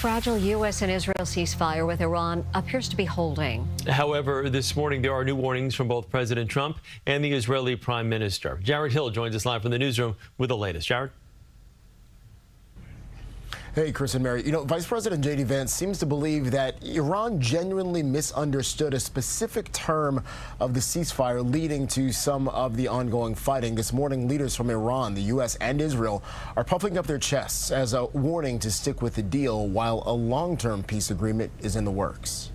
fragile U.S. and Israel ceasefire with Iran appears to be holding. However, this morning there are new warnings from both President Trump and the Israeli Prime Minister. Jarred Hill joins us live from the newsroom with the latest. Jarred? Hey, Chris and Mary. Vice President J.D. Vance seems to believe that Iran genuinely misunderstood a specific term of the ceasefire, leading to some of the ongoing fighting. This morning, leaders from Iran, the U.S. and Israel are puffing up their chests as a warning to stick with the deal while a long-term peace agreement is in the works.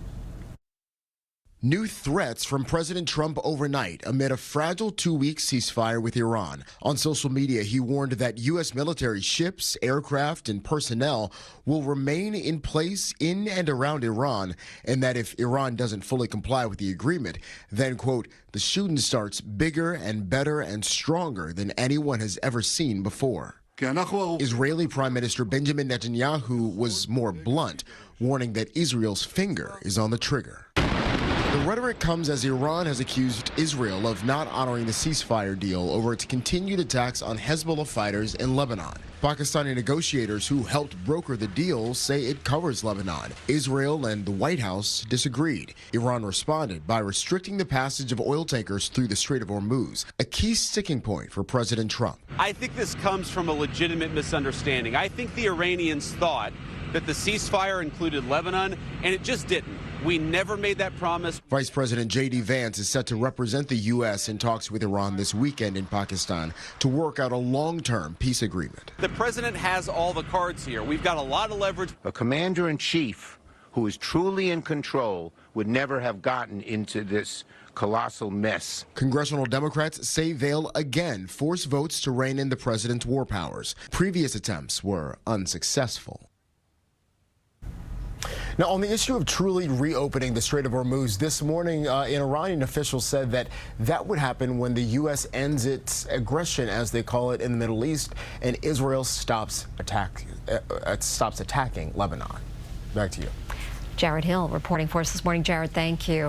New threats from President Trump overnight amid a fragile two-week ceasefire with Iran. On social media, he warned that U.S. military ships, aircraft, and personnel will remain in place in and around Iran, and that if Iran doesn't fully comply with the agreement, then, quote, the shooting starts bigger and better and stronger than anyone has ever seen before. Israeli Prime Minister Benjamin Netanyahu was more blunt, warning that Israel's finger is on the trigger. The rhetoric comes as Iran has accused Israel of not honoring the ceasefire deal over its continued attacks on Hezbollah fighters in Lebanon. Pakistani negotiators who helped broker the deal say it covers Lebanon. Israel and the White House disagreed. Iran responded by restricting the passage of oil tankers through the Strait of Hormuz, a key sticking point for President Trump. I think this comes from a legitimate misunderstanding. I think the Iranians thought that the ceasefire included Lebanon, and it just didn't. We never made that promise. Vice President J.D. Vance is set to represent the U.S. in talks with Iran this weekend in Pakistan to work out a long-term peace agreement. The president has all the cards here. We've got a lot of leverage. A commander-in-chief who is truly in control would never have gotten into this colossal mess. Congressional Democrats say they'll again force votes to rein in the president's war powers. Previous attempts were unsuccessful. Now, on the issue of truly reopening the Strait of Hormuz, this morning, an Iranian official said that that would happen when the U.S. ends its aggression, as they call it, in the Middle East, and Israel stops attacking Lebanon. Back to you. Jarred Hill reporting for us this morning. Jarred, thank you.